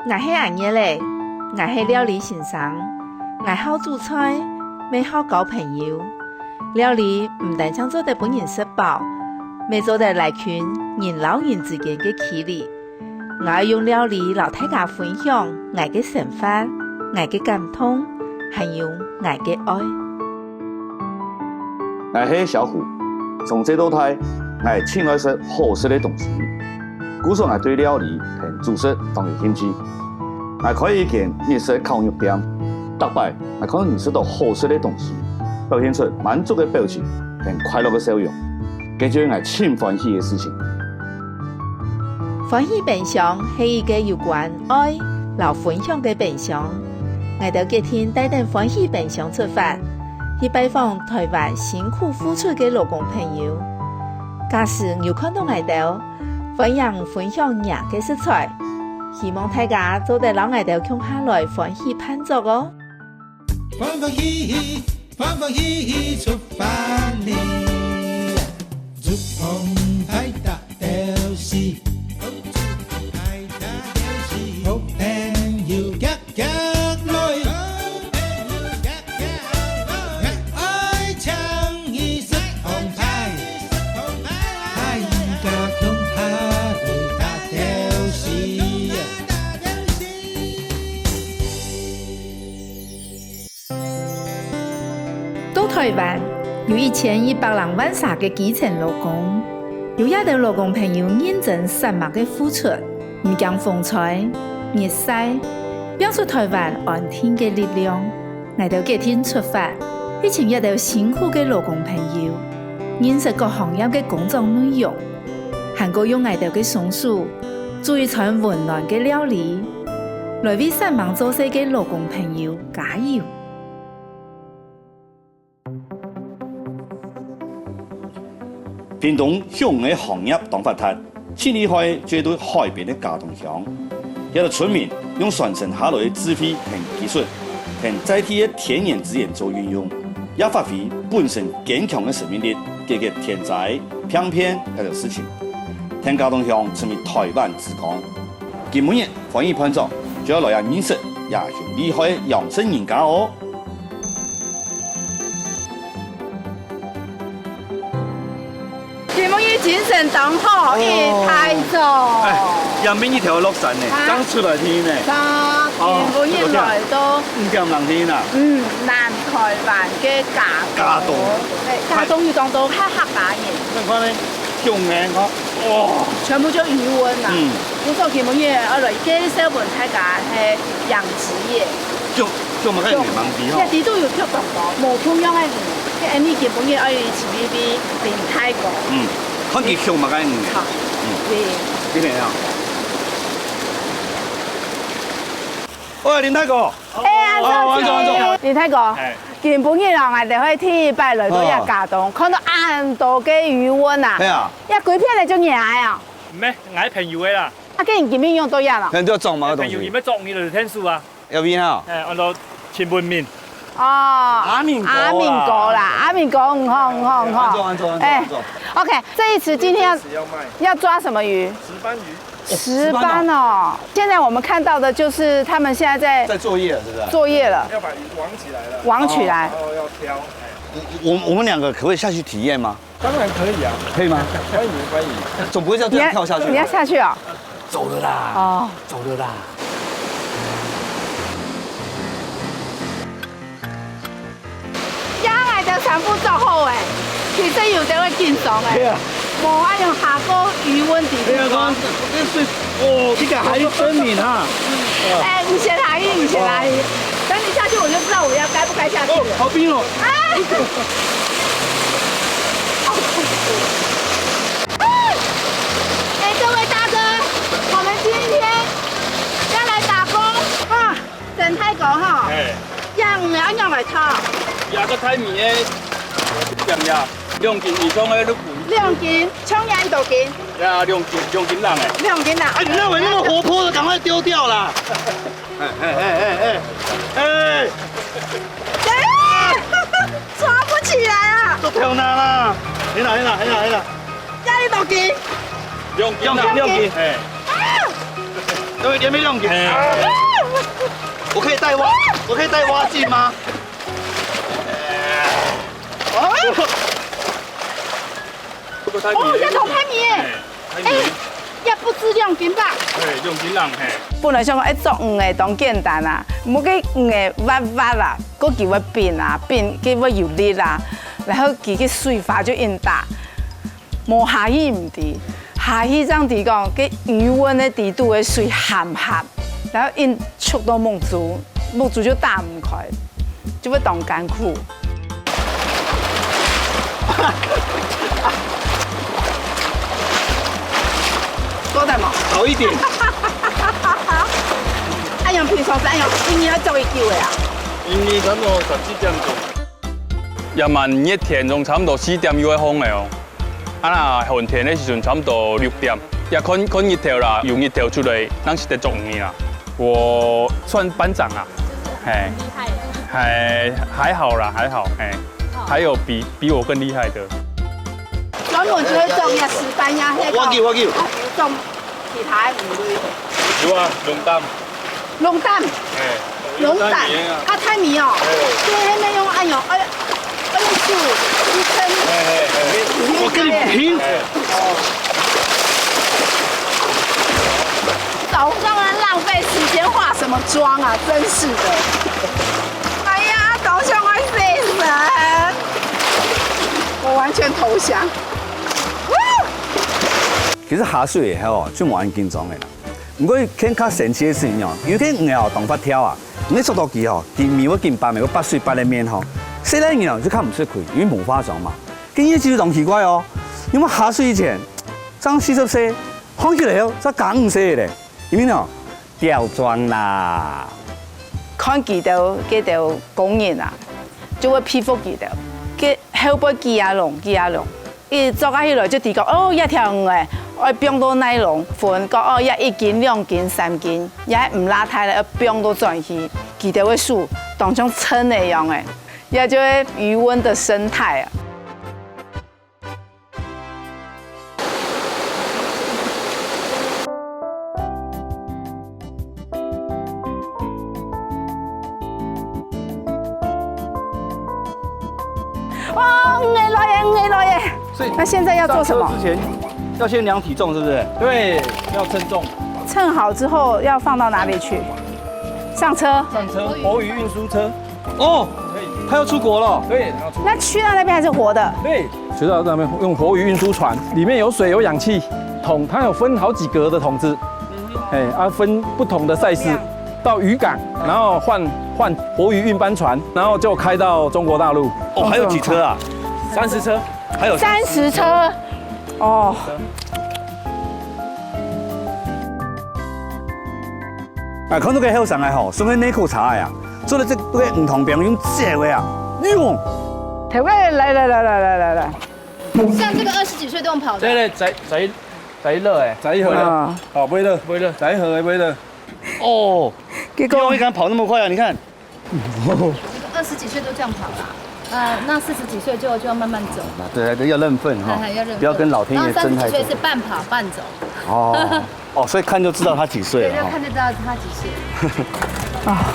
我是阿叶嘞，我是料理先生，我好煮菜，也好交朋友。料理唔但想做得本人吃饱，也做得来群人老人之间的距离。我要用料理老大家分享我的想法、我的感动，还有我的愛。我是小虎，從這道菜，我親愛食好食的東西。故說我對料理同煮食當有興趣。我可以見日式烤肉店，特別我看到人食到好食的東西，表現出滿足的表情同快樂的笑容，這就是我真歡喜的事情。歡喜分享是一個有關愛、和分享的分享。我哋今天帶定歡喜分享出發，去拜訪台灣辛苦付出的勞工朋友。假使有看到我哋，歡迎分享人嘅食材，希望大家做得讓我哋共下來歡喜盼作哦。歡歡喜喜出發哩，祝福大家都是。台灣有1100人萬撒嘅基層勞工，有一啲勞工朋友認真散默嘅付出，唔驚風吹日曬，表出台灣安定嘅力量。我哋今天出發，去尋一啲辛苦嘅勞工朋友，認識各行業嘅工作內容，還個用我哋嘅松鼠做一餐溫暖嘅料理，來為散默做事嘅勞工朋友加油！屏東向的行業當發達，致力喺絕對海邊的家東鄉，有的村民用傳承下來的智慧和技術，同在地的天然資源做運用，也發揮本身堅強的生命力，解決天災偏偏這個事情，聽家東鄉成為台灣之光。今日歡喜盼作就要來認識也係厲害的養生人家哦。精神當好，一抬走。陽明一條落山呢，剛出來天呢。我原來都唔驚人天啊。南台灣嘅家東，家東要當到黑白嘅。你看呢，雄嘅我，哇，全部都魚塭啊。我做基本嘢，我來介紹俾大家係養殖業。做乜嘅魚網子嗬？一啲都要吸咁多，無同樣嘅魚。即係呢基本嘢，我要前邊啲連泰國。看見熊嘛，該好，呢邊啊！喂，林太哥，林太哥，基本嘢啦，我哋可以天拜來到一家東，看到啱多嘅魚塭啊！係啊，一鬼片嚟做嘢啊！唔係，我朋友嘅啦。啊，既然見面用到人啦，人都要種嘛個東西。朋友有咩種你就聽書啊？有邊啊？按照前半面。阿明哥啦，阿明哥，安坐。OK， 這一次今天要抓什麼魚？石斑哦。現在我們看到的就是他們現在在作業了，是不是？作業了，要把魚網起來了。網起來。然後要挑。我們兩個可不可以下去體驗嗎？當然可以啊。可以嗎？歡迎。總不會這樣跳下去？你要下去啊？走了啦。哦，走了啦。全部做好誒，其實有啲會緊張誒，無法用下個魚塭地方。哦，這個還分明哈。唔嫌下魚，唔嫌下魚。等你下去，我就知道我要該不該下去。哦，好冰哦。各位大哥，我們今天要來打工啊！真太高哈。養來炒。廿個泰米嘅點呀？2斤以上嘅都貴。2斤，청양多斤。2斤lang誒。2斤啦。哎，你認為那麼活潑的，趕快丟掉啦！抓不起來啊！都跳難啦！起啦！加你多斤。 2斤。有没有亮点？我可以带蛙镜吗？哦，要同拍米耶！也不止2斤吧？用金浪嘿。本来想讲，做鱼的当简单啊，唔去鱼的挖啦，搁叫要变啊，变叫要油腻啦，然后佢个水花就应大，无下雨唔滴，下雨这样地讲，个余温的地度的水咸咸，然后因触到木竹，木竹就打唔开，就会当干苦。多大毛？好一点。按用平常时按用，因为要做伊叫的啊。因为差不多14點鐘，夜晚熱天仲差不多4點又會風的哦。啊那寒天的時陣差不多6點，也看日頭啦，用日頭出來，咱是在做魚啦。我算班長啊，哎，還好啦，還好，哎，還有比我更厲害的。專門就會做呀石斑呀，迄個。我叫。種其他的魚類。有啊，龍膽。龍膽。龍膽。啊，太米哦。對，迄個用按用用手一撐。我跟你拼。早上啊，浪費時間化什麼妝啊，真是的。哎呀，早上我死神，我完全投降。其實下水嘅吼，就冇咁緊張嘅啦。不過更較神奇嘅事情哦，因為佢魚哦動發跳啊，你速度機吼，見面我見白面，我8歲8嘅面吼，細粒魚就看唔出佢，因為冇化妝嘛。跟嘢就仲奇怪哦，因為下水以前，爭40歲，看起來哦，才剛5歲咧，因為哦掉妝啦。看見到工人啊，就會佩服佢哋，佢後背記啊龍，伊做起來就地講哦，一條魚誒。我冰到奶龍分個哦，一斤、2斤、3斤，也唔拉太咧，冰到轉去，記得會數當種稱的樣誒，也就係魚塭的生態啊。哇，魚來耶！那現在要做什麼？之前要先量體重，是不是？对，要称重。稱好之後要放到哪裡去？上車。上車，活魚運輸車。哦，他要出國了。对，它要出。那去到那邊還是活的？对，去到那邊用活魚運輸船，裡面有水有氧氣，桶它有分好幾格的桶子，分不同的賽事，到漁港，然後換活魚運班船，然後就開到中國大陸。哦，還有幾車啊？30車，還有30車。哦。啊，看到個後生嘅吼，送去內褲茶呀，做了這個唔同朋友借位啊，喲，台灣來，像這個20幾歲都用跑的，對，仔熱誒，仔熱啊，好，不會熱，仔熱不會熱。哦，結果你敢跑那麼快啊？你看20幾歲都這樣跑啦，那40幾歲就要慢慢走，對，要認份哈，要認份，不要跟老天爺爭太多。30幾歲是半跑半走，哦，所以看就知道他幾歲對，了哈。就看就知道他幾歲。啊，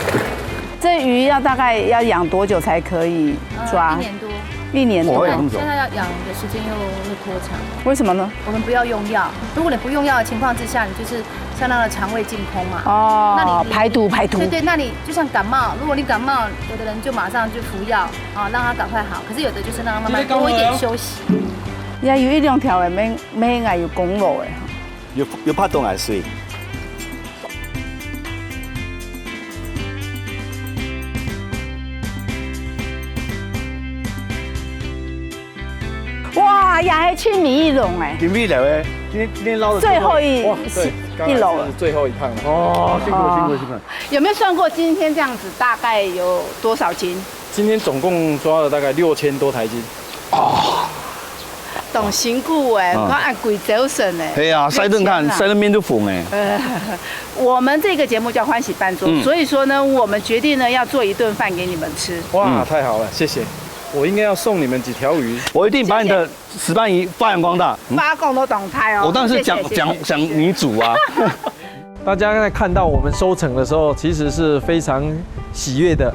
這魚要大概要養多久才可以抓1年多。 1年多，現在要養的時間又拖長。為什麼呢？我們不要用藥，如果你不用藥的情況之下，你就是相當的腸胃淨空嘛。哦，那你排毒。對，那你就像感冒，如果你感冒，有的人就馬上就服藥啊，讓它趕快好。可是有的就是讓它慢慢多一點休息。也有一兩條嘅，咩係有公路嘅。有怕凍還水？哇，也係去米一龍哎，準備了誒，今天撈的最後一樓了。最後一趟了。哦，辛苦。有沒有算過今天這樣子大概有多少斤？今天總共抓了大概6000多台斤。懂辛苦哎，我按貴州省哎。係啊，曬得面都紅哎。我們這個節目叫歡喜辦桌，所以說呢，我們決定呢要做一頓飯給你們吃。哇，太好了，謝謝。我應該要送你們幾條魚。我一定把你的石斑魚發揚光大。發光都動態哦。我當然是講你煮啊。大家在看到我们收成的时候，其实是非常喜悦的，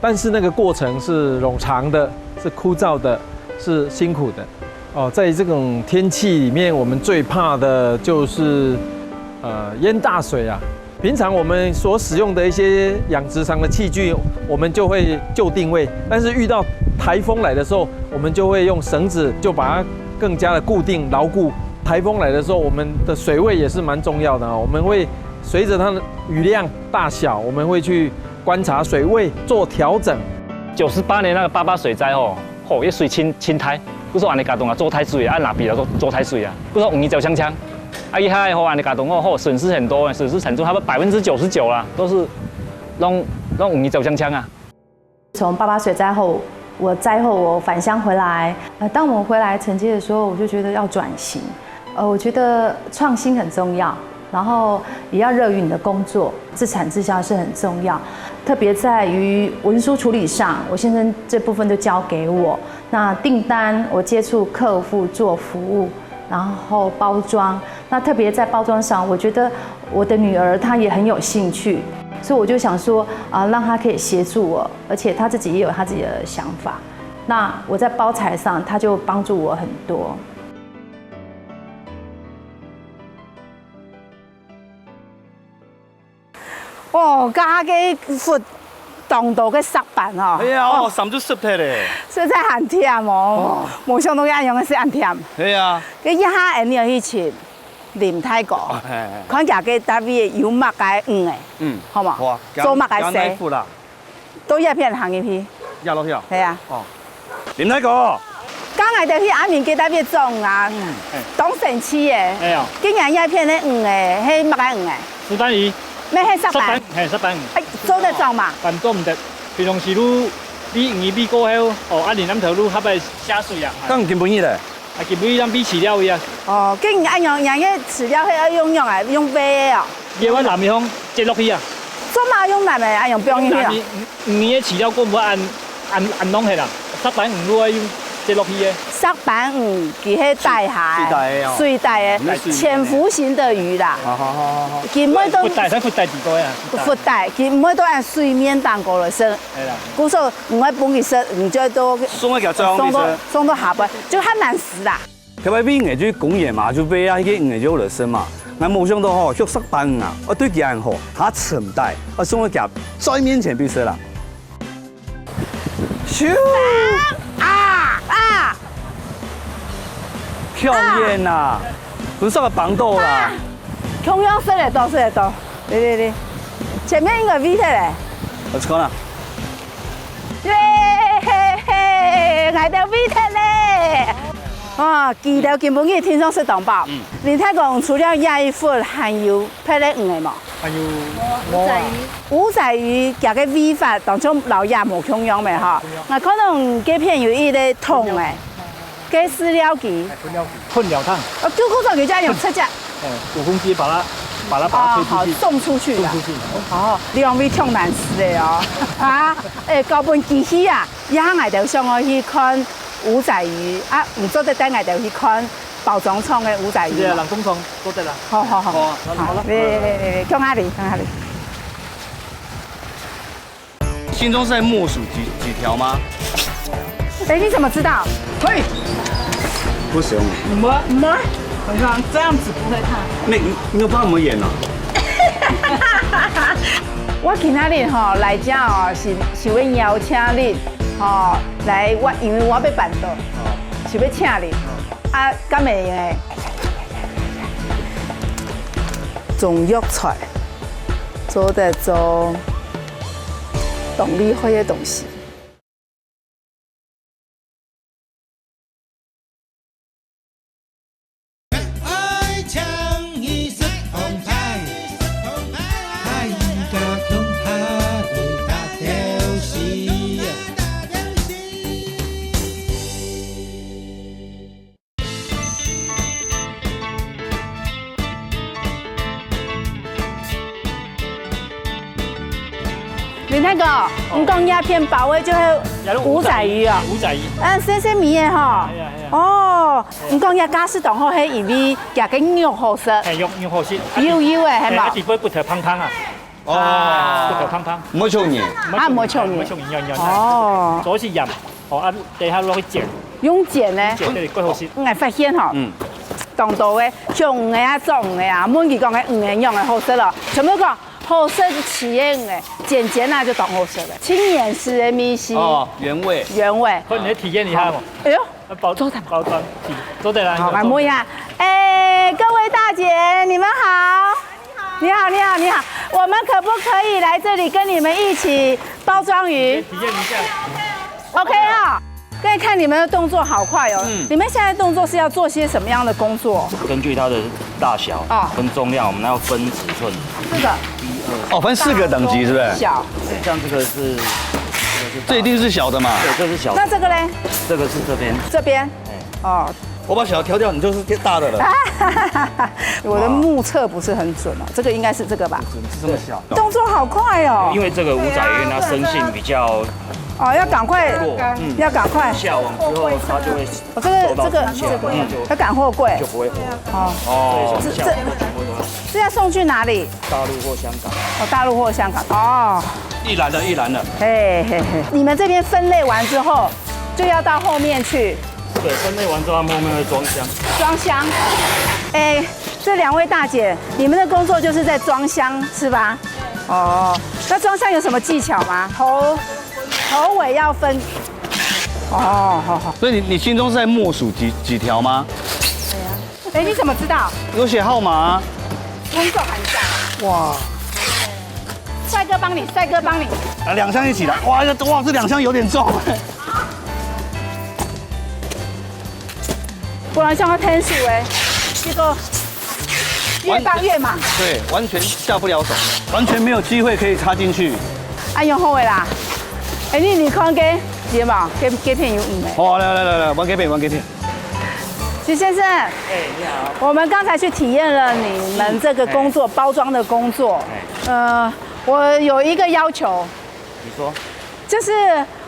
但是那个过程是冗长的，是枯燥的，是辛苦的。哦，在这种天气里面，我们最怕的就是淹大水啊。平常我们所使用的一些养殖场的器具，我们就会就定位，但是遇到台风来的时候，我们就会用绳子就把它更加的固定牢固。台风来的时候，我们的水位也是蛮重要的啊，我们会随着它的雨量大小，我们会去观察水位做调整。98年那个88水灾吼，迄水清台，不说安尼家动啊做太水啊，哪比了做太水啊，不说5年走枪枪。啊，伊遐后安尼家动后损失很多，损失产出差不多99%啦，都是弄5年走枪枪啊。从88水灾后，我返乡回来，当我回来承接的时候，我就觉得要转型，我觉得创新很重要，然后也要热于你的工作，自产自销是很重要，特别在于文书处理上，我先生这部分就交给我，那订单我接触客户做服务。然后包装，那特别在包装上，我觉得我的女儿她也很有兴趣，所以我就想说让她可以协助我，而且她自己也有她自己的想法。那我在包材上，她就帮助我很多。哦，加cái phượt đồng đồ cái sắc bản哦。哎呀，衫都濕睇咧。所以真很甜哦，冇想到安樣嘅是安甜。係啊。佢一下人要去切鹽泰國，看下嘅特別有乜嘅嘅，好嘛？好啊。做乜嘅食？啦。都一片行一片。入落去啊？係啊。哦。點睇個？剛嚟到去阿面嘅特別種啊，當成黐嘅。係啊。竟然一片咧嘅，係乜嘅嘅？蘇丹魚。咩係濕板？係濕板。誒，做得種嘛？但做唔得，平常時都米過後，哦，一年兩頭都合嚟下水啊。咁見本意咧？啊，見本意當米飼料嘅啊。哦，竟然按樣嘅飼料係要用啊，用飛啊。夜晚南面鄉接落去啊。做嘛用南嘅？按用標去啊？你嘅飼料個唔會按弄去啦，濕板唔會用接落去嘅。濕板佢係大蟹，水大嘅潛伏型的魚啦。佢唔會都闊大地多啊。闊大，佢唔會都按水面當過來生。係啦。故說唔會本佢生，唔再都送到下邊，就很難食啦。佢話邊個就工業嘛，就俾啊啲魚就嚟生嘛。我冇想到嗬，學濕板啊，我對佢好，他沉大，我送佢夾在面前必食啦。咻！漂亮呐！不是个棒豆啦。同樣食嚟多，嚟，前面一個 V 睇嚟。我講啦。耶嘿嘿，我哋 V 睇咧。哦，記得根本嘅天上食當包。你睇講除了亞一份，還有配咧魚嘛？還有烏仔魚夾個 V 法，當中老亞冇同樣嘅嚇。我可能幾片有一個痛嘅。嘅飼料機，糞料湯。就嗰種佢就用7隻。有公雞把它推出去，送出去。送出去。哦，兩位挺難食的哦。啊，高本機器啊，一下我就想我去看烏仔魚啊，唔做得等我就去看包裝廠嘅烏仔魚。冷凍廠都得啦。好。好啦。嚟，向下嚟。心中是在默数幾條嗎？哎，你怎麼知道？會。不行。唔會，我講這樣子不會燙。你有幫我們演啊？我今仔日吼來這哦，是要邀請你吼來，因為我要辦桌，是要請你。啊，敢會用誒？中藥材做得做動力會的東西。你那个唔讲鸦片保卫就系五仔鱼哦。五仔鱼。生米的吼。係啊。哦，唔讲鸦家私同好喺因为夹个肉好食。係肉好食。油油的係嘛？一杯不條香香啊。哦，不條香香。唔好衝熱。啊，唔好衝熱。唔好衝熱。哦。左是鹽，啊地下落去煎。用煎呢？煎對骨好食。我發現吼。當道嘅像魚啊、做魚啊，滿佢講嘅魚用嘅好食咯。全部講好食起嘅魚，煎啊就當好食嘅。青鹽絲嘅米絲。哦，原味。原味。可以體驗一下冇？哎呦，包裝，做得啦。好，來摸一下。哎，各位大姐，你們好。你好，你好，你好。我們可不可以來這裡跟你們一起包裝魚？體驗一下。OK 啊。可以看你們的動作好快哦！你們現在動作是要做些什麼樣的工作？根據它的大小跟重量，我們要分尺寸。這個哦，分4個等級是不是？小。像這個是，這一定是小的嘛？對，這是小的。那這個呢？這個是這邊。這邊。哦。我把小的挑掉，你就是大的了。我的目測不是很準哦，這個應該是這個吧？這麼小。動作好快哦！因為這個五仔魚它生性比較。哦，要趕快，要趕快下網之後，它就會。這個要趕貨櫃就不會活。哦，這要送去哪裡？大陸或香港。哦，大陸或香港。哦，一籃的，一籃的。嘿嘿嘿，你們這邊分類完之後，就要到後面去。對，分類完之後，後面會裝箱。裝箱。哎，這2位大姐，你們的工作就是在裝箱，是吧？哦，那裝箱有什麼技巧嗎？頭尾要分。哦，好。所以你心中是在默數幾條嗎？對啊。哎，你怎麼知道？有寫號碼。工作很大。哇。帥哥幫你，帥哥幫你。啊，2箱一起來。哇，這2箱有點重。果然像個天數哎，這個越放越忙。對，完全下不了手，完全沒有機會可以插進去。啊，用好的啦。哎，你看給有冇？給片有沒？好，來，玩給片。徐先生，哎，你好。我們剛才去體驗了你們這個工作，包裝的工作。我有一個要求。你說。就是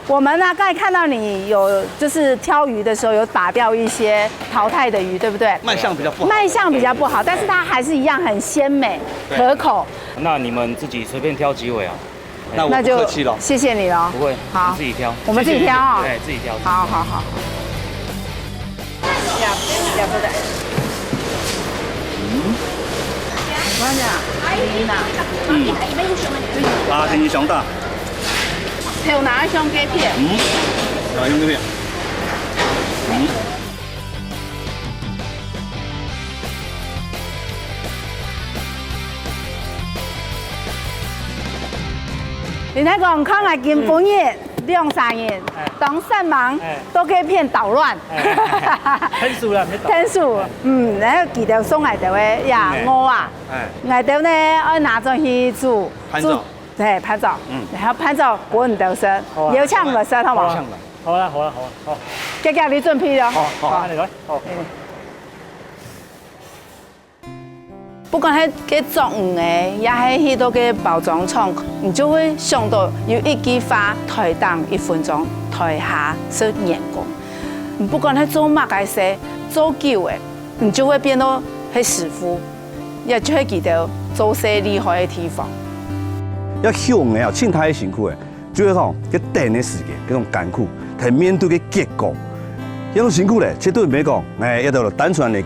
我們呢，剛才看到你有，就是挑魚的時候有打掉一些淘汰的魚，對不對？賣相比較不好。賣相比較不好，但是它還是一樣很鮮美、可口。那你們自己隨便挑幾尾啊？那我不客氣了，謝謝你了。不會，好，自己挑。我們自己挑啊。對，自己挑。好。兩個的。我講，啊，天上大。頭拿香雞片。拿香雞片。你那個看來根本也2-3人，當善忙都給騙搗亂。天數啦，天數，然後記得送外頭嘅呀鵝啊，外頭呢要拿咗去煮，對，拍照，然後拍照滾到食，要搶就食，好冇？好啦，家家你準備咯。好，嚟，好。不管係嘅作魚嘅，也係去到嘅包裝廠，你就會想到有一句話：台上1分鐘，台下是員工。你不管係做乜嘅事，做久嘅，你就會變到係師傅，也就會記得做事厲害嘅地方。要向嘅凊太辛苦嘅，就係講佢等嘅時間，嗰種艱苦，係面對嘅結果。一種辛苦咧，絕對唔係講，一度單純嚟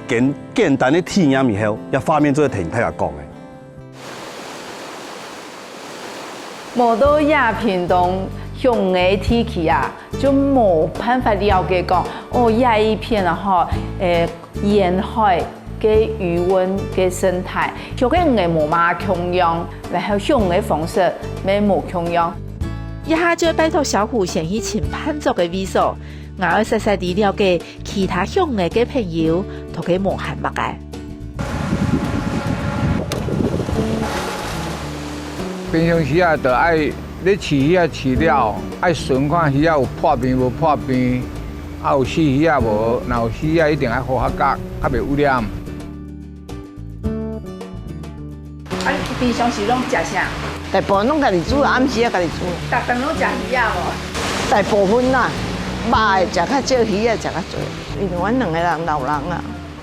簡單嘅體驗以後，一畫面做係停睇下講嘅。冇到亞屏東向嘅天氣啊，就冇辦法了解講，亞一片啊嗬，沿海嘅魚塭嘅生態，像嘅魚冇嘛強樣，然後向嘅方式咩冇強樣。一下就拜託小虎先去請潘族嘅位所。我要細細地了解其他鄉嘅嘅朋友，同佢無限乜嘅。平常時啊，就愛你飼魚飼了，愛順看魚有破病無破病，有死魚無，若有死魚一定愛好合格，較袂污染。平常时拢食啥？大部分拢家己煮，暗时也家己煮。逐顿拢食鱼啊无？大部分啦，肉的食较少，鱼的食较多。因为阮两个人老人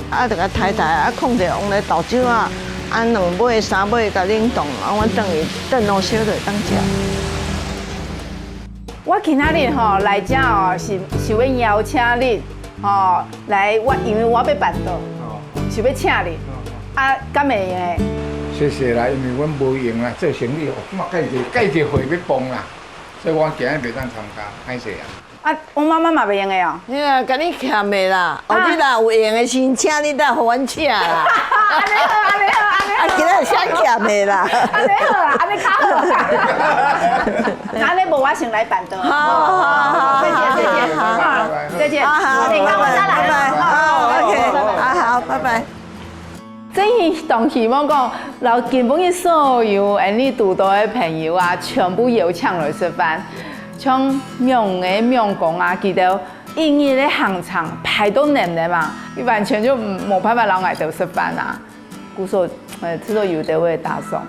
啊，着甲太太啊控制往来倒酒啊，两尾三尾甲冷冻，阮炖好烧就会当食。我今仔日吼来遮哦，是要邀请你吼来，因为我要办桌，是要请你，啊，敢会用的？谢谢啦，因为阮无用啊，做生意哦，嘛介一会要崩啦，所以我今日袂当参加，歹势啊。啊，阮妈妈嘛袂用的哦。你啊，甲你欠的啦，哦，你若有用的先请你，再互阮请啦。安尼好，安尼好，安尼好。啊，今日啥欠的啦？安尼好啦，安尼较好啦。安尼无我先来办桌。好，再见，再见，好，再见。好，你看我再来。拜拜。好 ，OK， 好，拜拜。这一档希望讲，老根本的所有安尼拄到的朋友啊，全部邀请来吃饭。像명의 명工啊，记得音乐的行场排都难的嘛，你完全就冇办法让爱豆吃饭啊。故说这都有的会打送。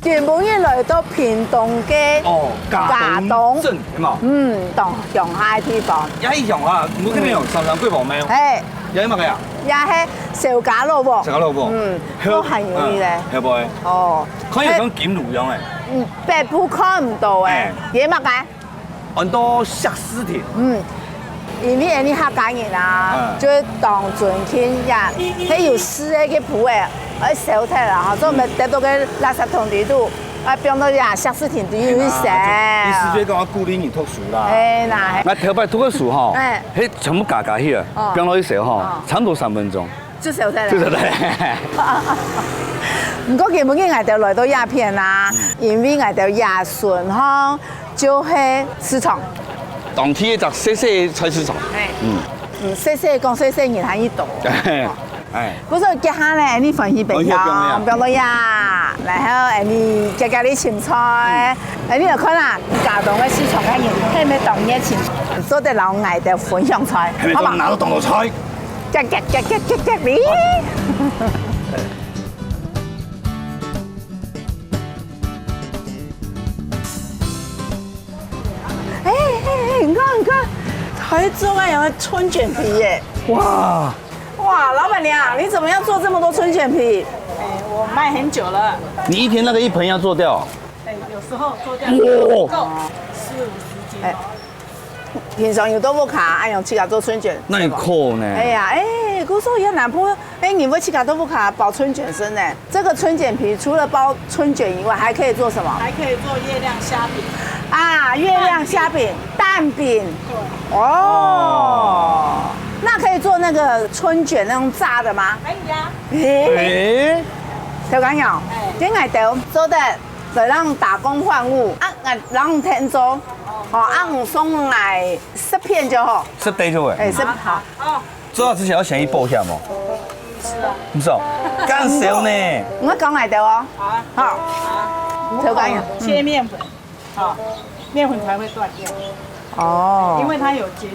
原本一来到屏東嘅嘉東鎮，係嘛？當上海地方。有一樣啊，冇嗰邊有上貴房咩？係。有啲乜嘅啊？也係小家樂喎。小家樂喎。都很容易咧。係噃。哦。可以講檢路樣誒。北部看唔到誒。嘢乜嘅？很多石獅田。因為你客家人啊，就當盡傾呀，佢有絲嘅嘅鋪誒，而小睇啦嚇，所以咪得到個垃圾桶地度，啊變到呀石獅田都有啲食。意思即係講固定你讀書啦。誒嗱。我頭擺讀個書吼，佢全部夾起啊，變落去食吼，差唔多3分鐘。就小睇啦。就小睇。唔過基本嘅我哋來到鴉片啦，因為我哋鴉順巷就係市場。當天就細細菜市場。細細講細細人喺呢度。係。嗰時家下咧，你分析比較，比較多呀，然後你家家啲青菜，你就看啦，嘉東嘅市場嘅人係咪當嘢青菜，做得老愛的分享菜，好嘛？拿到當道菜。夾你。你看，还做那样的春卷皮耶！哇，老板娘，你怎么样做这么多春卷皮？我卖很久了。你一天那个一盆要做掉？有时候做掉不够，40-50斤。平常有豆腐卡，用去做春卷。那你扣呢？哎呀，我说也南坡，你会去豆腐卡包春卷身呢？这个春卷皮除了包春卷以外，还可以做什么？还可以做月亮虾饼。啊，月亮虾饼、蛋饼。哦，那可以做那个春卷那种炸的吗？可以呀。小朋友，今日就做得就让打工换物，让天做，送来10片就好。10袋就会。10好。做到之前要先去报下嘛。唔知哦，干少呢？我讲来的哦。好。小朋友，切面粉。好，面粉才会断掉。哦。因为它有筋。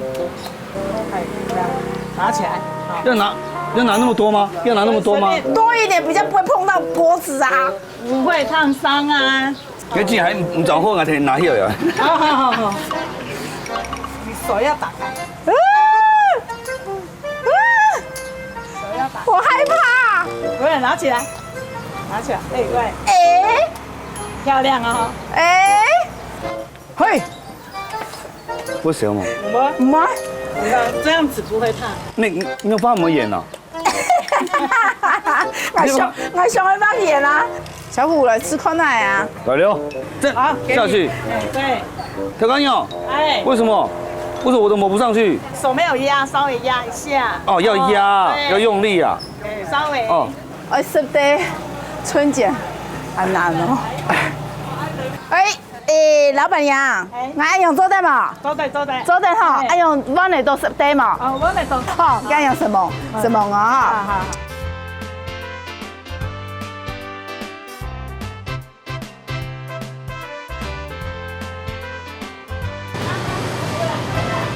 这样拿起来。要拿那么多吗？要拿那么多吗？多一点比较不会碰到脖子啊。不会烫伤啊。你竟然唔找货，我提拿去了。好。你手要打开。手要打。我害怕。对，拿起来。对。漂亮啊！嘿，不行吗？唔係，这样子不会烫。你有帮我们演啊？我想去帮演啊！小虎来吃宽奶啊！老刘，这下去。对。调干药。为什么？为什么我都抹不上去？手没有压，稍微压一下。哦，要压，要用力啊。稍微。哦。10袋春卷，好难哦。老板娘，我用做得嘛？做得哈，用碗嚟到10袋嘛？哦，碗嚟到。好，咁用什麼啊？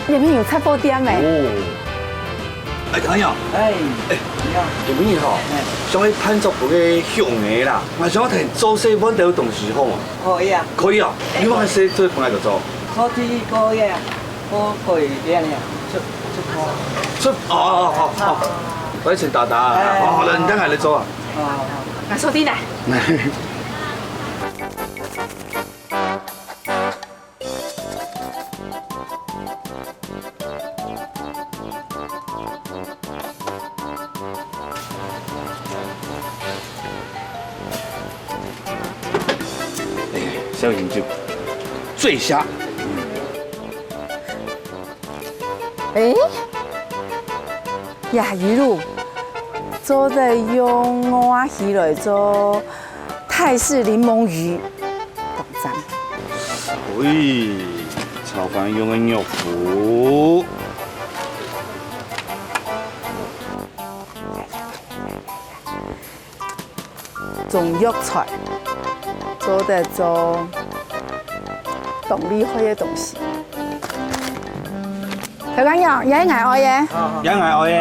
里面有菜脯店嘞。哦。哎，朋友，有咩嘢吼？想去探索嗰個鄉嘅啦，我想睇做西方有東西好嘛？可以啊。可以啊，你話係做本來就做。我啲個嘢，我可以啲嘢出好，我一齊打打。哦，你等下你做啊。來收啲嚟。小研究，醉蝦。哎，呀，魚露做的用鵝魚來做泰式檸檬魚，當真。喂，炒飯用嘅肉脯。中藥材做的做動力開嘅東西。佢講樣也係愛嘅，也係愛嘅。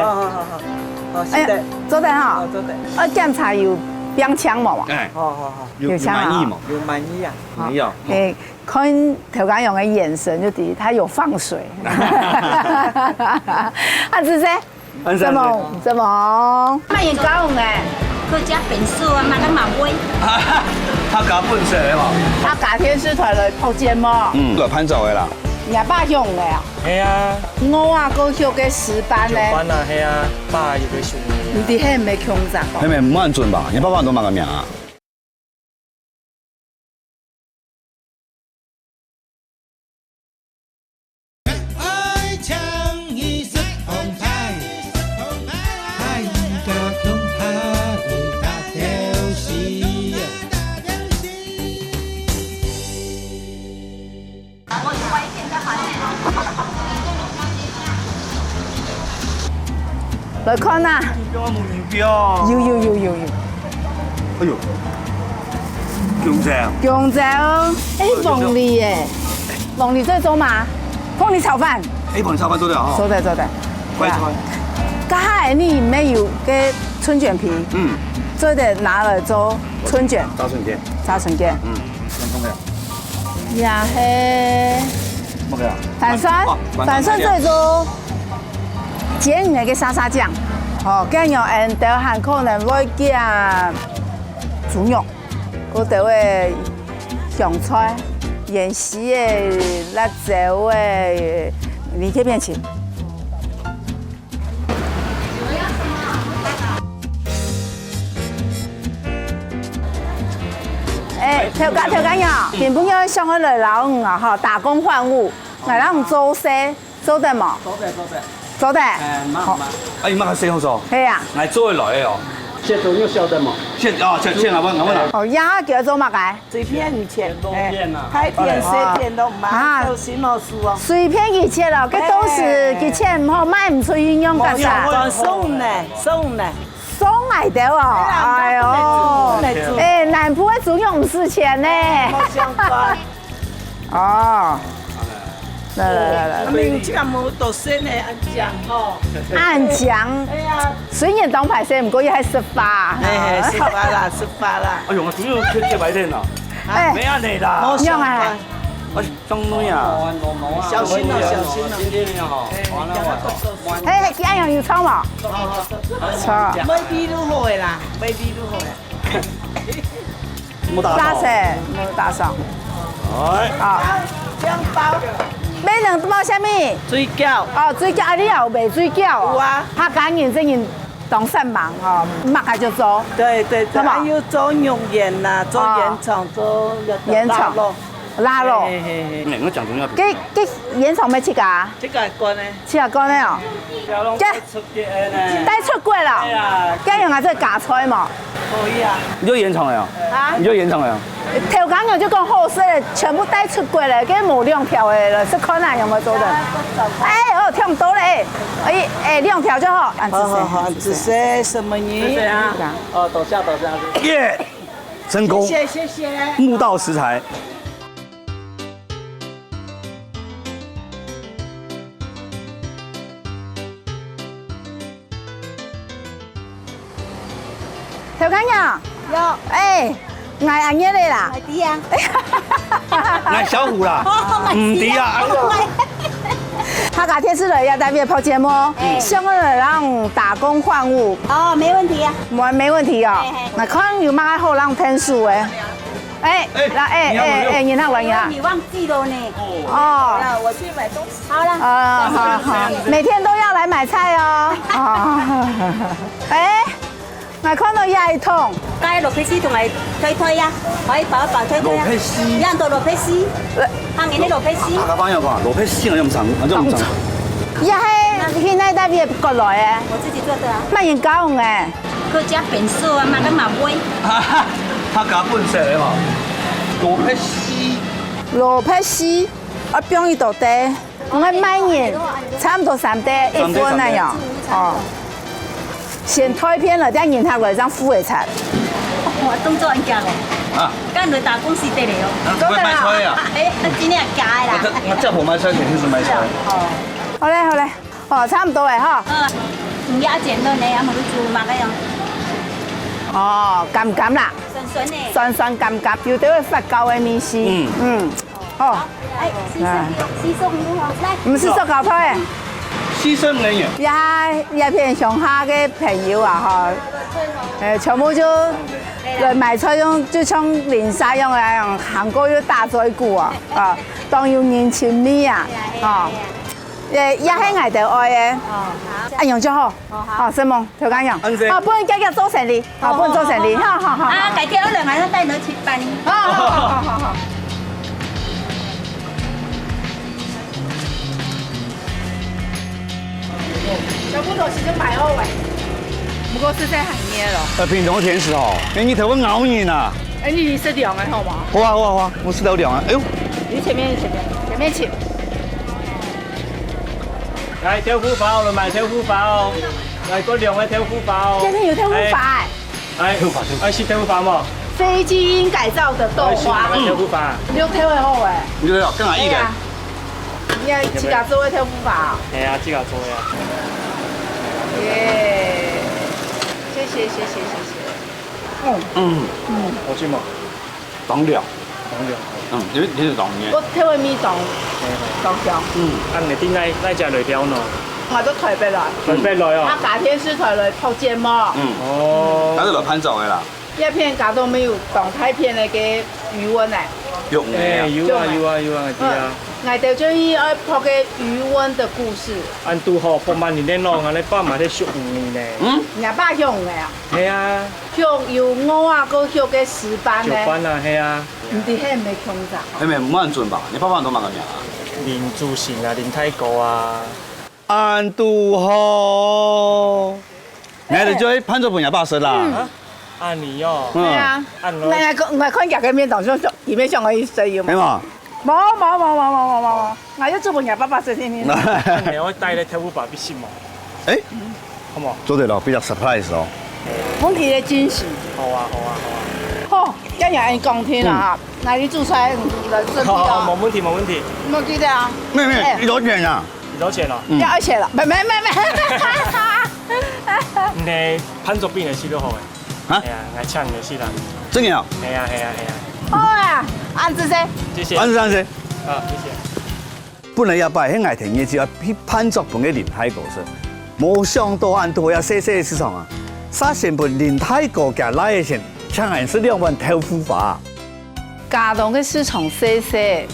哎呀，做得好，做得。我檢查有冰槍冇啊？好，有滿意冇？有滿意啊？沒有。誒，看頭講樣嘅眼神就知他有放水。啊，子姐，怎麼？乜嘢講嘅？佢加本色啊，買個馬威。他加本色嘅嘛？他加天使台來泡煎嘛？來攀走嘅啦。廿八鄉嘅啊？係啊。我啊，個鄉嘅10班咧。班啊，係啊，8要佢選。你哋係咪強雜？係咪唔按準吧？你爸爸都買個名啊？愛唱一首澎湃，太個澎湃大條絲。來看啊！有冇目標？有。哎呦，強正。強正哦！哎，鳳梨耶，鳳梨最做嘛？鳳梨炒飯。哎，鳳梨炒飯做得好。做得。乖菜。家下你沒有嘅春卷皮，做得拿來做春卷。炸春卷。兩種嘅。也係。乜嘅啊？飯酸最做煎嘅沙沙醬。哦，咁樣人哋還可能會加豬肉，嗰度嘅香菜、鹽絲嘅辣椒嘅連貼片切。哎，調緊呀！原本要上去來老五啊，哈，打工換物，來老五做些做得冇？做得。媽。哎，媽係4號數。係啊。係做來嘅哦。切到要燒得冇？切啊，我啦。哦，呀，叫做乜嘅？水片2千，海片4片都唔買，都先攞數哦。水片2千咯，佢都是幾千唔好賣唔出營養㗎咋？送嚟得哦，哎呦，哎，南部嘅豬肉唔值錢呢。哦。來，明知冇到先嘅安醬哦。安醬。係啊。雖然當排先，唔過要係18。係18啦。哎呦，我主要切白天啦。沒安尼啦。用啊。哎，中女啊。小心啊！今天你好。嘿，幾樣要炒冇？炒。未必都好嘅啦，未必都好嘅。冇打上。係。啊。兩包。買2包蝦米？水餃。哦，水餃啊！你有賣水餃？有啊。他講人這人懂生忙哦，擘下就做。對，還有做肉圓呐，做鹽腸，做辣肉。辣肉。我講中藥。佢鹽腸咩切㗎？這個係乾的。切下乾的哦。帶出櫃啦。咁樣啊，即係夾菜嘛。可以啊。你做鹽腸嚟啊？啊？你做鹽腸嚟啊？頭講樣就講好食，全部帶出櫃嚟，跟冇2條嘅，是看下有冇做的。哎，哦，聽唔到咧。哎，2條就好。好，紫色什麼魚？哦，等下。耶，成功。謝謝。木道食材。干呀？有。哎，爱安爷的啦。弟啊。爱小虎啦。唔对啊。他家天师的要在边跑节目，想要让打工换物。哦，没问题啊。没问题哦。那可能有蛮好让天数诶。你那玩意啊？你忘记了呢。哦。我去买东西。好了。好，每天都要来买菜哦。我看到一桶。街羅皮斯同埋推啊，可以爆一爆推啊。羅皮斯。有人做羅皮斯。下面啲羅皮斯。阿班有講羅皮斯我又唔สั่我真唔สั่。現在那邊過來嘅。我自己做的啊。乜人教嘅？佢家本數啊，嘛跟馬杯。客家本色嘅嘛。羅皮斯，我邊一道地，我買人差唔多3袋1分那樣。哦。先推片了，等然後來張副嘅菜。我動作人家嘅。啊。跟來打工時得嚟哦。唔會買菜啊？今年假啦。我真係冇買菜，全是買菜。好嘞，差唔多嘅嗬。唔要錢咯，你有冇做乜嘅樣？哦，甘啦。順呢？順甘，要到佛教嘅面試。哦。師叔你好，嚟。唔是塑膠推。師叔你一片鄉下嘅朋友啊，全部就來買菜用，就像連沙樣嘅韓國要大嘴骨啊，當要年前面啊，一係捱到愛嘅，一樣就好，新夢條間樣，幫人家做成年，幫人做成年，好。改天我兩個人帶你去辦。好。小骨頭始終買好喂，不過是在行業咯。平常天時哦，你頭會咬人啊！你識量嘅好嗎？好啊，我識得量啊！哎呦，你前面請。嚟挑夫包，嚟買挑夫包，嚟嗰量嘅挑夫包。今天有挑夫法哎，是挑夫包嘛？非基因改造的豆花。挑夫包。你有挑會好誒？你有更加意嘅。你係自家做嘅挑夫法？係啊，自家做嘅。耶！謝謝。我知嘛。當料。你是當嘅。我挑嘅米當香。按你點解只嚟挑呢？我都台北來。台北來哦。他改天是台來泡芥末。哦。那是來攀走嘅啦。一片架都沒有動態片嘅嘅魚溫誒。有啊，啲啊。我哋中意愛拍嘅魚溫的故事。按拄好8萬年咯，我哋爸媽喺熟魚呢。廿八香嘅啊？係啊。香有5啊，個香嘅石斑咧。石斑啊，係啊。唔知係咪香咋？係咪冇人準吧？你爸爸都問個名啊？林祖賢啊，林太高啊。安都好。你哋做攀咗半廿8歲啦。按你哦。係啊。我看夾嘅面當中，裡面像我一歲要。係嘛？冇，我要做半廿8歲先。你我帶你睇烏爸必先嘛？誒，好冇？做對咯，比較 surprise 咯。我提嘅驚喜。好啊。好，一日按講聽啦嚇，嗱你做出來人順利啊。冇問題。冇記得啊？咩？你攞錢啊？你攞錢啦？要錢啦？沒。你攀咗邊嚟試都好嘅。嚇？係啊，我請你試啦。真嘅啊？係啊。好啊，安子先。謝謝。安子。啊，謝謝。本來要擺喺愛田嘅只要去攀咗半個林太果實，冇想到按多要細嘅市場啊！沙成本林太果嘅拉嘅錢，搶係是2萬豆腐法。家當嘅市場細，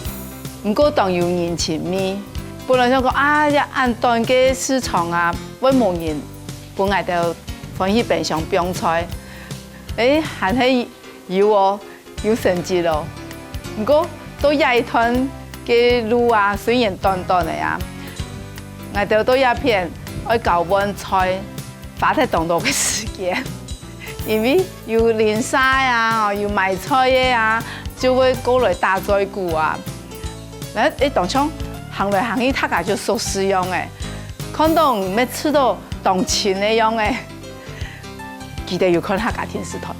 唔過當有人情味。本來想講一按當嘅市場啊，揾冇人，本來就歡喜平常種菜。還係有成績咯。唔過都一團嘅路啊，雖然短嘅啊，我哋都一片愛搞盆菜，花太多嘅時間，因為要練沙啊，要賣菜嘅啊，就會過來打嘴鼓啊。你當場行來行去，大家就熟悉樣嘅，看到咩吃到當前嘅樣嘅，記得要看客家電視台。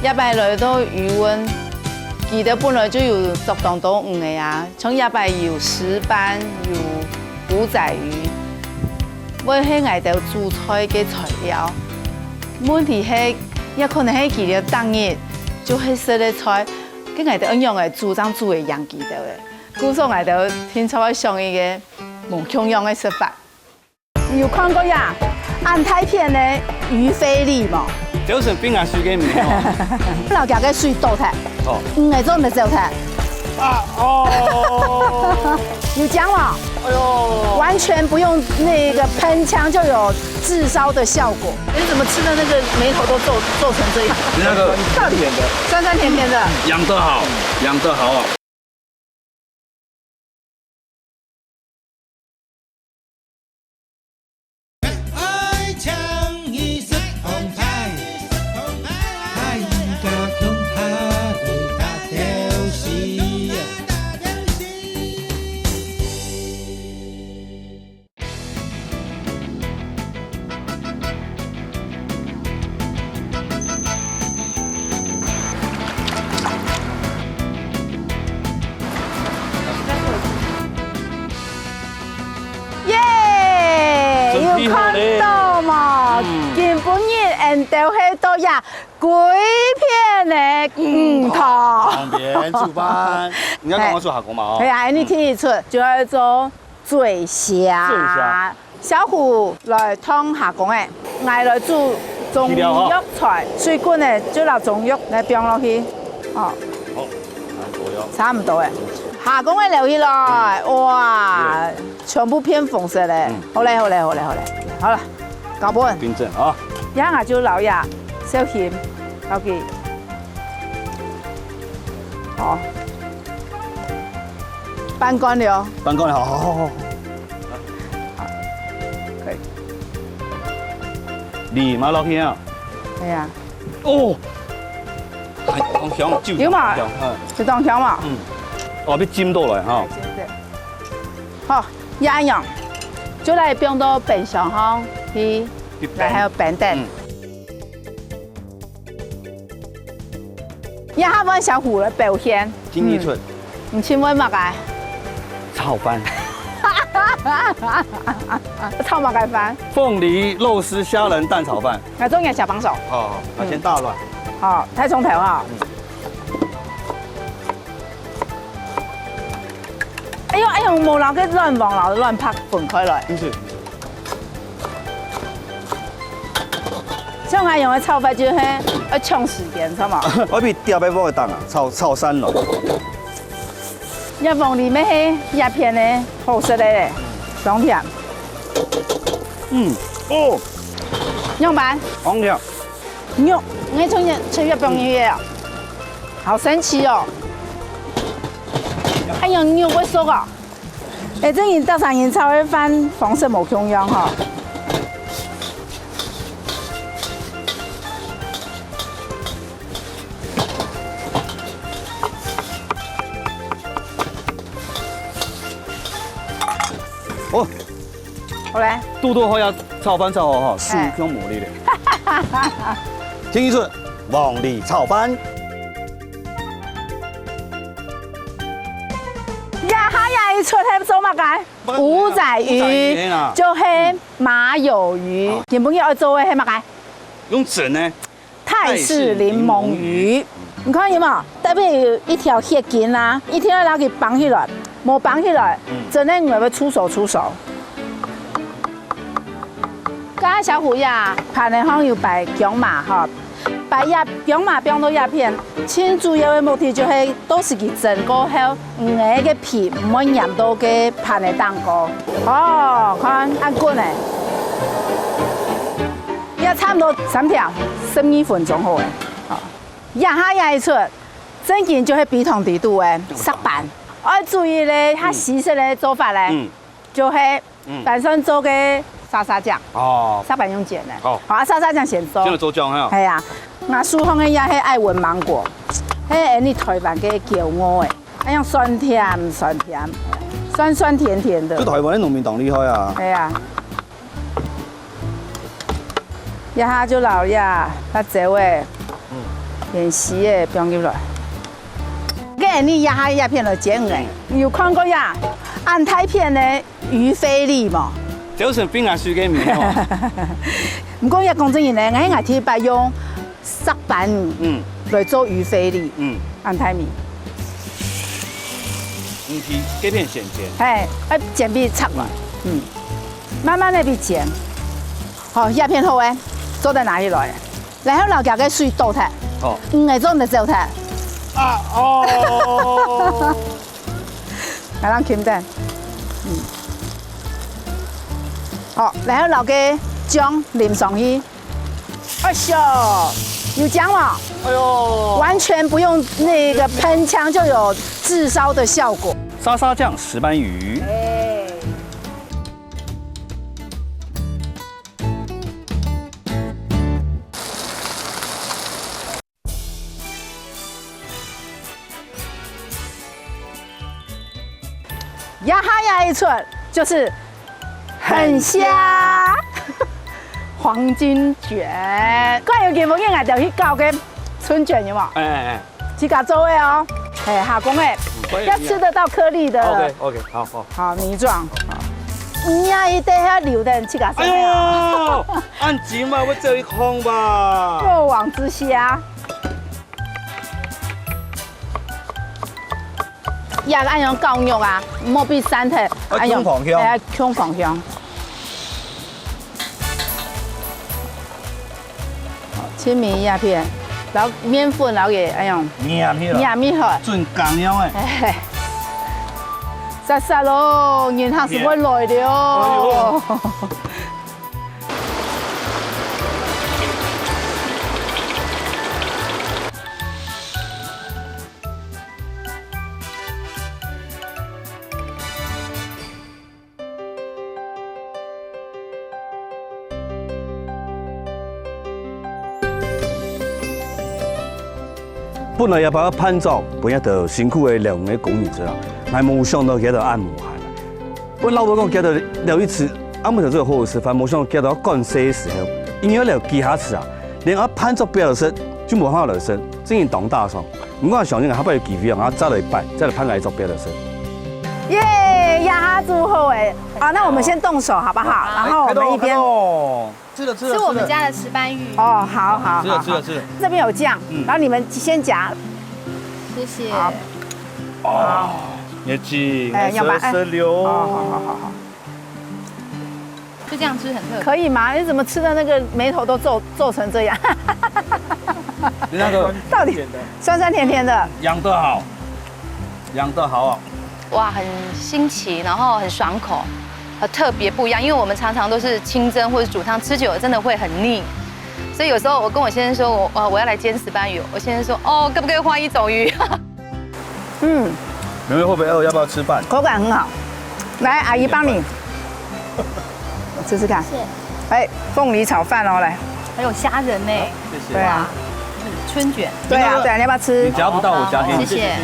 一摆来到鱼温，记得本来就有足当多鱼的啊，像一摆有石斑，有古仔鱼，要迄外头煮菜嘅材料。问题係，也可能係記得當日就係色嘅菜，跟外頭一樣嘅煮章煮嘅樣記得嘅。故所外頭聽出嚟上一個無同樣嘅食法。有看過呀？按太片嘅魚菲力嘛？就是邊個水嘅名哦？老家嘅水倒睇，唔係做咪做睇。啊哦，有姜嘛？哎呦，完全不用那个喷枪就有炙烧的效果。你怎么吃的那个眉头都皱成这样？那个酸甜的，酸酸甜甜的。养得好，养得好啊！愛唱意識澎湃，太陽嘅澎湃大調時。耶！有看到嘛？根本日人都喺度呀，鬼片的唔同。旁邊煮飯，你要跟我做下工嘛？係啊，你聽得出就係做醉蝦。小虎來湯下工嘅，嗌來煮中藥材，水滾嘅就攞中藥嚟放落去，哦。好，差唔多嘅。下工嘅留起來，哇，全部偏紅色咧。好咧，好咧，好咧，好咧，好啦，搞拌。冰鎮啊！一下就留呀，小鹽落去，好，拌乾了。拌乾了，好。可以。梨嘛落去啊？係啊。哦。當香就有嘛？就當香嘛。嗯。哦，要浸到來哈。好，一樣，就嚟放到冰箱哈，去，嚟還有冰等。一下揾小虎嘅表現。經理出。唔請問乜嘅？炒飯。炒乜嘅飯？鳳梨肉絲蝦仁蛋炒飯。我中意小幫手。哦，先大亂。好，太葱頭哈。哎呦，冇鬧嘅亂望鬧亂拍分開來。像我用嘅炒法就係要搶時間，知嘛？我比吊杯煲嘅檔啊，炒3籠。一鳳梨咩係一片嘅好食嘅，爽甜。哦。用飯。紅條。肉，你從吃月餅魚啊，好神奇哦！哎呀，肉會熟啊！誒，這人搭上人炒嘅飯方式冇同樣哈。哦，好咧。肚肚好呀，炒飯炒好哈，酥香無力咧。聽一次，黃梨炒飯。一出係做乜嘅？古仔魚，就係馬友魚。原本要做嘅係乜嘅？用整呢？泰式檸檬魚。你看有冇？特別有一條血筋啦，一條拿佢綁起來，冇綁起來，真係我要出手。剛才小虎呀，盤內行有擺姜麻哈。把姜麻放到一片，最主要嘅目的就係到時佢整過後，魚嘅皮唔會染到嘅盤嘅蛋糕。哦，看按滾咧，也差唔多3條12分鐘好嘅。哦，一下一出，正經就係比同地度嘅色板。我注意咧，它西式嘅做法咧，就係本身做嘅沙沙醬。哦，色板用剪嘅。好，啊沙沙醬先做。先做醬係。係啊。我蘇香嘅也係愛文芒果，係你台灣嘅驕傲嘅，一樣酸甜，酸甜甜的。這台灣啲農民黨厲害啊！係啊，一下就老呀，他這位盐丝的放入来。给你压下叶片就煎的，你有看过呀？安泰片的鱼菲力嘛？就是冰啊水嘅面哦。唔过也讲真嘢咧，我喺外地白用石板米来做鱼菲力，安泰米。唔是这片先煎。哎，煎比插来，慢慢的比煎。好，叶片好诶，做在哪里来？然后老家嘅水倒脱，唔系做唔得走脱。啊哦！来，咱轻点，好，然后老嘅姜淋上去，哎呦，有姜嘛？哎呦，完全不用那个喷枪就有炙烧的效果。沙沙酱石斑鱼。呀哈呀一寸就是很虾黄金卷，怪有见无见啊？就去搞个春卷有冇？哎，自家做的哦，哎，下工的，要吃得到颗粒的。OK， 好。好泥状。呀，伊底下流的去搞什么？哎呦，按钱嘛，我做一空吧。过往之虾。呀，按用高肉啊，莫比山特，按用方向，哎，向方向。好，青米叶片，然后面粉，然后也哎用捏米好，准干了诶。哎，杀杀咯，年下是会来的哦。本来要把它拍照，本来就辛苦的疗养的工人者啊，还没想到给到按摩下来。我老婆讲给到疗一次，按摩就这个好吃饭，没想到给到干洗的时候，因为疗几下次啊，连啊拍照不要生就没法了生，真是当大伤。我讲相信他不要几费啊，再来摆，再来拍来照不要了生。耶，压哈煮好哎！啊，那我们先动手好不好？然后我们一边。是我们家的石斑鱼哦，好。吃了。这边有酱，然后你们先夹。谢谢。哦，也进，色流。好。就这样吃很特别。可以吗？你怎么吃的那个眉头都皱成这样？那个到底酸酸甜甜的，养得好啊！哇，很新奇，然后很爽口。特别不一样，因为我们常常都是清蒸或者煮汤，吃久了真的会很腻。所以有时候我跟我先生说，我要来煎石斑鱼，我先生说，哦，可不可以换一种鱼？妹妹会不会饿？要不要吃饭？口感很好，来，阿姨帮你吃吃看。谢谢。哎，凤梨炒饭哦，来。还有虾仁呢。谢谢。对啊。春卷。对啊，你要不要吃？你夹不到，我夹给你。谢谢。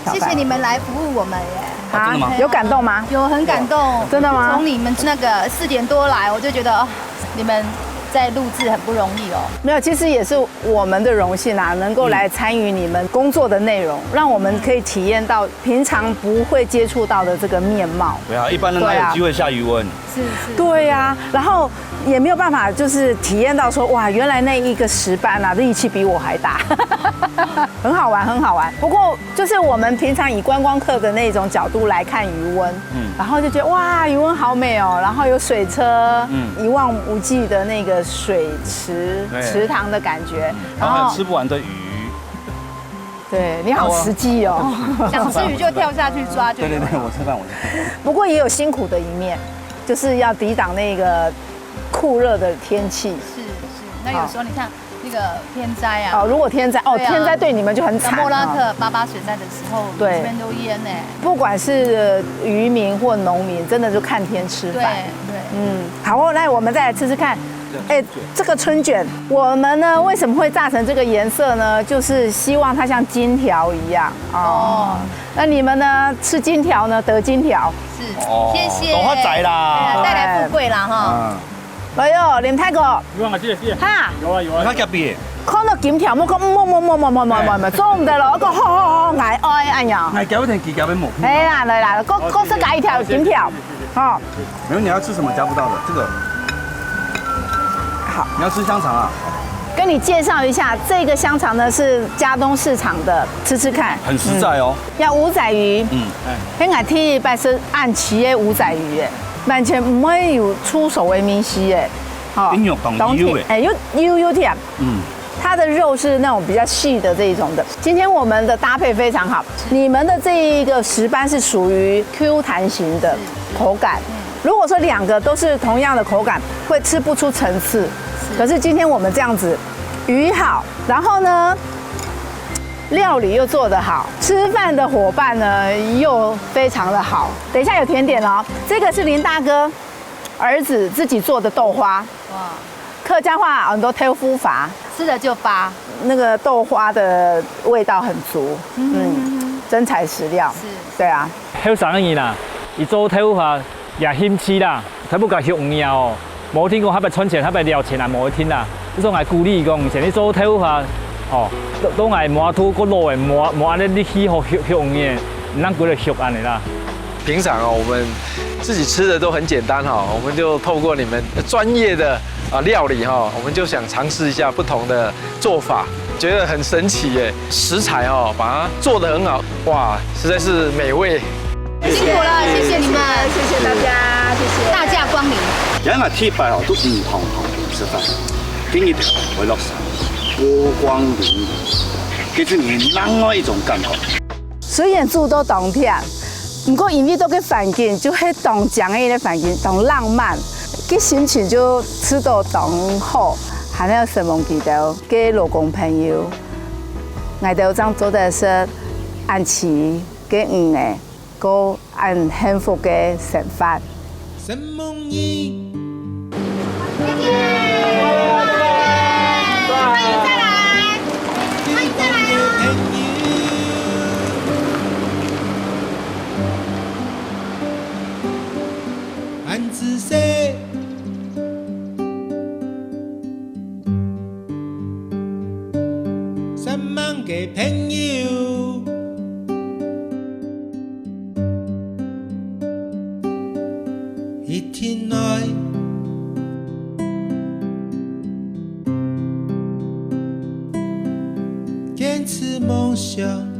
谢谢你们来服务我们耶。啊，有感动吗？有，很感动。真的吗？从你们那个4点多来，我就觉得你们在录制很不容易哦。没有，其实也是我们的荣幸啊，能够来参与你们工作的内容，让我们可以体验到平常不会接触到的这个面貌。对啊，一般人哪有机会下渔温？是。对呀，然后也没有办法，就是体验到说，哇，原来那一个石斑啊，力气比我还大，很好玩。不过就是我们平常以观光客的那种角度来看渔温，然后就觉得哇，渔温好美哦，然后有水车，一望无际的那个水池塘的感觉，然后吃不完的鱼。对，你好实际哦，想吃鱼就跳下去抓就。对，我吃饭。不过也有辛苦的一面，就是要抵挡那个酷热的天气。是，那有时候你看那个天灾啊，如果天灾天灾对你们就很惨。莫拉克88水灾的时候，对，这边都淹呢。不管是渔民或农民，真的就看天吃饭。对，好哦，来我们再来吃吃看。哎，这个春卷，我们呢为什么会炸成这个颜色呢？就是希望它像金条一样哦。那你们呢吃金条呢得金条。是，谢谢。都发财啦，带来富贵啦哈。哎呦，林太哥，有啊，谢谢。哈，有啊。他隔壁，看到金条，我讲冇，做唔得咯，我讲好，爱哎呀。哎，给我点鸡脚边抹。哎啦，来啦，公司加一条金条，好。没有，你要吃什么夹不到的这个。好。你要吃香肠啊？跟你介绍一下，这个香肠呢是嘉东市场的，吃吃看。很实在哦。要五仔鱼。很爱听拜是按企业五仔鱼诶，完全唔会有出手为明晰诶。好。懂油诶。哎，有甜。它的肉是那种比较细的这一种的。今天我们的搭配非常好，你们的这一个石斑是属于 Q 弹型的口感。如果说2个都是同样的口感，会吃不出层次。可是今天我们这样子，鱼好，然后呢，料理又做得好，吃饭的伙伴呢又非常的好。等一下有甜点哦，这个是林大哥儿子自己做的豆花。哇。客家话很多豆腐法，吃了就发，那个豆花的味道很足，真材实料。是，对啊。好上瘾啦，伊做豆腐法也兴起啦，他不甲学黄药哦，无听讲他白存钱，他白聊钱啊，无听啦。你说爱鼓励讲，像你做豆腐法哦，都爱磨土个路诶，磨安尼你起好学黄嘅，唔通过来学安尼啦。平常哦，我们自己吃的都很简单哈，我们就透过你们专业的料理哈，我们就想尝试一下不同的做法，觉得很神奇耶。食材哦，把它做得很好，哇，实在是美味。辛苦了，谢谢你们，谢谢大家，谢谢大驾光临。人啊貼拜哦都唔同食法，今日回落山波光粼粼，給出你另外一種感覺。雖然住到冬天。不过因为都个环境，就迄同江的个环境，同浪漫，个心情就吃到同好，还有什么记得给老公朋友，我哋张做的是安琪给个，个安幸福嘅生活。自谁？三万个朋友，一天内坚持梦想。